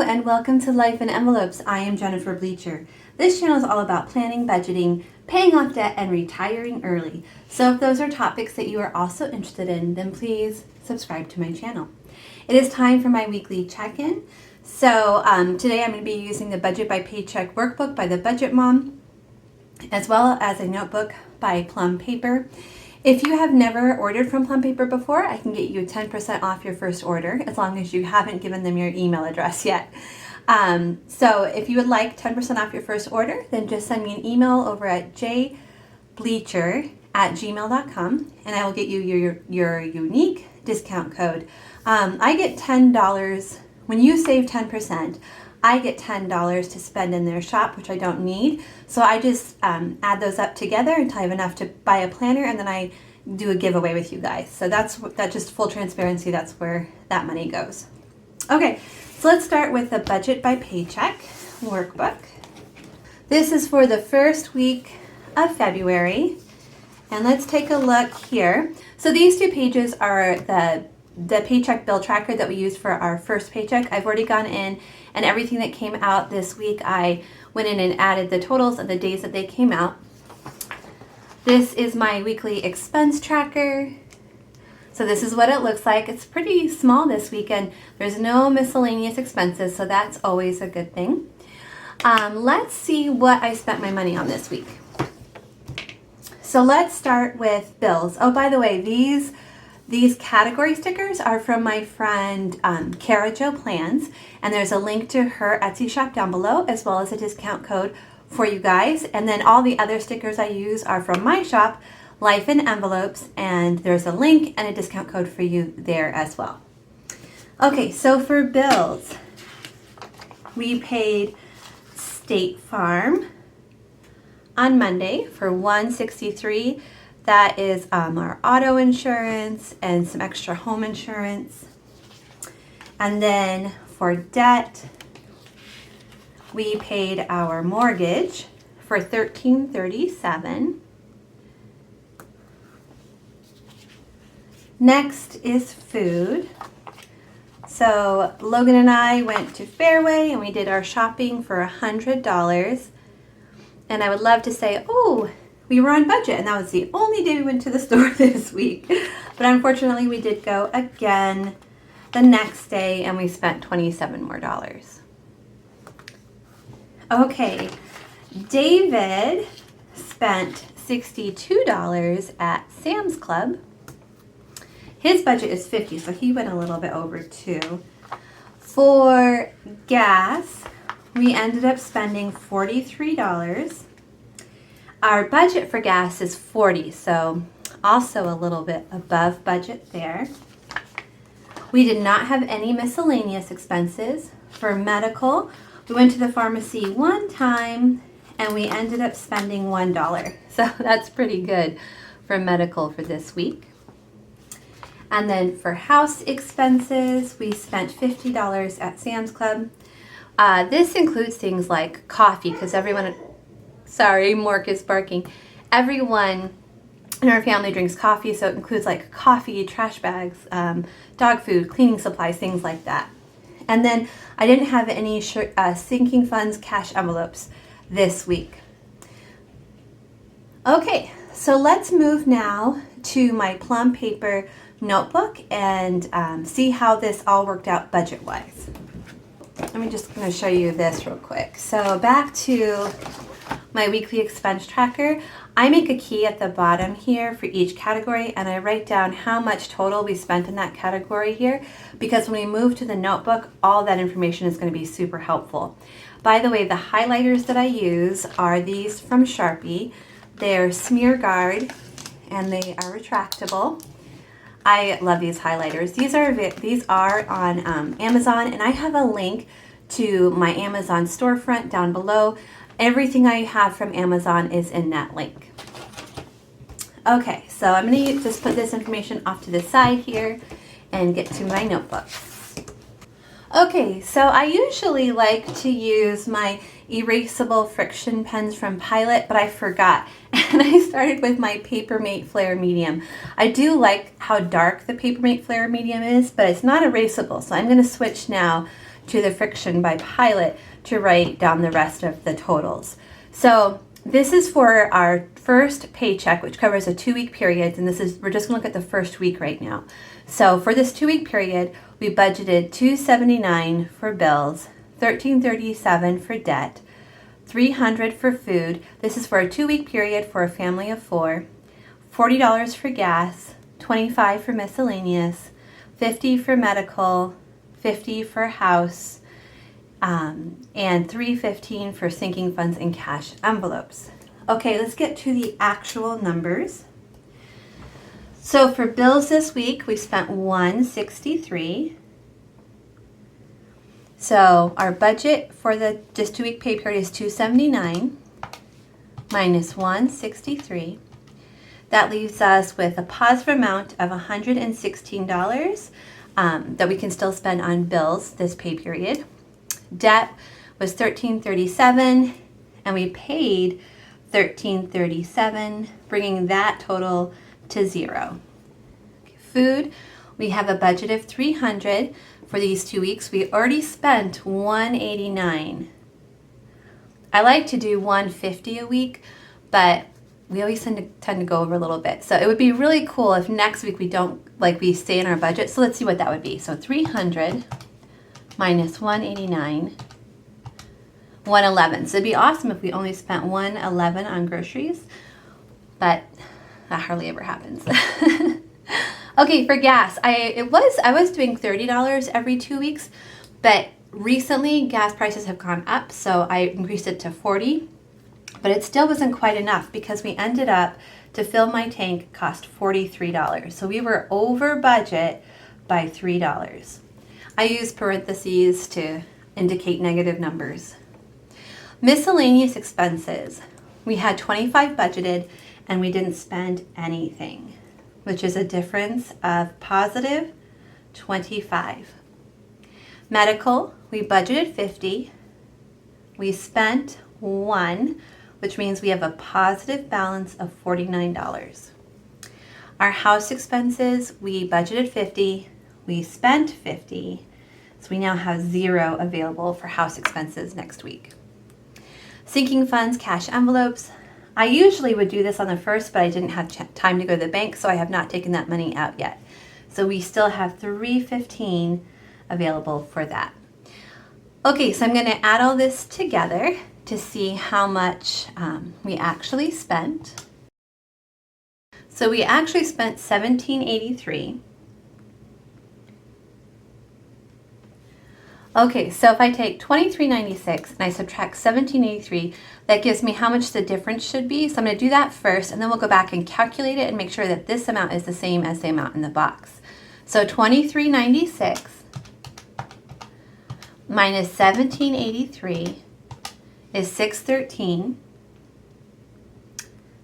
and welcome to Life in Envelopes. I am Jennifer Bleecher. This channel is all about planning, budgeting, paying off debt, and retiring early. So if those are topics that you are also interested in, then please subscribe to my channel. It is time for my weekly check-in. So today I'm going to be using the Budget by Paycheck workbook by the Budget Mom, as well as a notebook by Plum Paper. If you have never ordered from Plum Paper before, I can get you 10% off your first order as long as you haven't given them your email address yet. So if you would like 10% off your first order, then just send me an email over at jbleecher@gmail.com and I will get you your unique discount code. I get $10, when you save 10%, I get $10 to spend in their shop, which I don't need. So I just add those up together until I have enough to buy a planner, and then I do a giveaway with you guys. So that's just full transparency. That's where that money goes. Okay, so let's start with the Budget by Paycheck workbook. This is for the first week of February. And let's take a look here. So these two pages are the paycheck bill tracker that we use for our first paycheck. I've already gone in and everything that came out this week, I went in and added the totals of the days that they came out. This is my weekly expense tracker. So this is what it looks like. It's pretty small this weekend. There's no miscellaneous expenses, so that's always a good thing. Let's see what I spent my money on this week. So let's start with bills. Oh, by the way, these category stickers are from my friend Cara Jo Plans, and there's a link to her Etsy shop down below, as well as a discount code for you guys. And then all the other stickers I use are from my shop, LifeInEnvelopes, and there's a link and a discount code for you there as well. Okay, so for bills, we paid State Farm on Monday for $163. That is our auto insurance and some extra home insurance. And then for debt, we paid our mortgage for $1337. Next is food. So Logan and I went to Fairway and we did our shopping for $100. And I would love to say, oh, we were on budget, and that was the only day we went to the store this week. But unfortunately, we did go again the next day, and we spent $27 more. Okay, David spent $62 at Sam's Club. His budget is $50, so he went a little bit over too. For gas, we ended up spending $43. Our budget for gas is $40, so also a little bit above budget there. We did not have any miscellaneous expenses. For medical, we went to the pharmacy one time and we ended up spending $1. So that's pretty good for medical for this week. And then for house expenses, we spent $50 at Sam's Club. This includes things like coffee, because everyone... Sorry, Mork is barking. Everyone in our family drinks coffee, so it includes like coffee, trash bags, dog food, cleaning supplies, things like that. And then I didn't have any sinking funds cash envelopes this week. Okay, so let's move now to my Plum Paper notebook and see how this all worked out budget-wise. I'm just going to show you this real quick. So back to my weekly expense tracker. I make a key at the bottom here for each category, and I write down how much total we spent in that category here, because when we move to the notebook, all that information is going to be super helpful. By the way, the highlighters that I use are these from Sharpie. They're Smear Guard, and they are retractable. I love these highlighters. These are on Amazon, and I have a link to my Amazon storefront down below. Everything I have from Amazon is in that link. Okay, so I'm going to just put this information off to the side here and get to my notebook. Okay, so I usually like to use my erasable friction pens from Pilot, but I forgot. And I started with my Papermate Flare Medium. I do like how dark the Papermate Flare Medium is, but it's not erasable. So I'm going to switch now to the friction by Pilot to write down the rest of the totals. So this is for our first paycheck, which covers a 2-week period, and we're just gonna look at the first week right now. So for this 2-week period, we budgeted $279 for bills, $1337 for debt, $300 for food. This is for a 2-week period for a family of 4, $40 for gas, $25 for miscellaneous, $50 for medical, $50 for house, and $315 for sinking funds and cash envelopes. Okay, let's get to the actual numbers. So for bills this week, we spent $163. So our budget for this 2-week pay period is $279 minus $163. That leaves us with a positive amount of $116 that we can still spend on bills this pay period. Debt was $1337, and we paid $1337, bringing that total to 0. Food, we have a budget of $300 for these 2 weeks. We already spent $189. I like to do $150 a week, but we always tend to go over a little bit. So it would be really cool if next week we stay in our budget. So let's see what that would be. So 300 minus 189, 111. So it'd be awesome if we only spent 111 on groceries, but that hardly ever happens. Okay, for gas, I was doing $30 every 2 weeks, but recently gas prices have gone up, so I increased it to $40. But it still wasn't quite enough because we ended up, to fill my tank, cost $43. So we were over budget by $3. I use parentheses to indicate negative numbers. Miscellaneous expenses. We had $25 budgeted and we didn't spend anything, which is a difference of positive $25. Medical, we budgeted $50. We spent $1, which means we have a positive balance of $49. Our house expenses, we budgeted $50, we spent $50, so we now have 0 available for house expenses next week. Sinking funds, cash envelopes. I usually would do this on the 1st, but I didn't have time to go to the bank, so I have not taken that money out yet. So we still have $315 available for that. Okay, so I'm going to add all this together to see how much we actually spent. So we actually spent $1783. Okay, so if I take $23.96 and I subtract $17.83, that gives me how much the difference should be. So I'm going to do that first, and then we'll go back and calculate it and make sure that this amount is the same as the amount in the box. So $23.96 minus $17.83 is $613.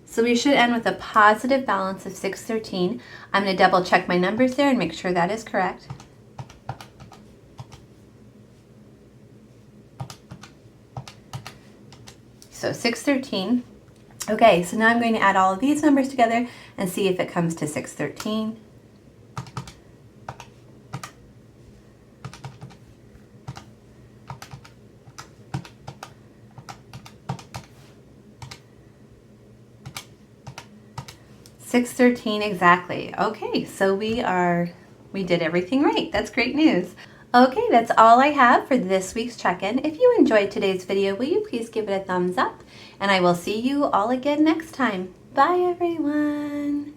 So we should end with a positive balance of $613. I'm going to double check my numbers there and make sure that is correct. So 613. Okay, so now I'm going to add all of these numbers together and see if it comes to 613. $613 exactly. Okay, so we did everything right. That's great news. Okay, that's all I have for this week's check-in. If you enjoyed today's video, will you please give it a thumbs up? And I will see you all again next time. Bye, everyone.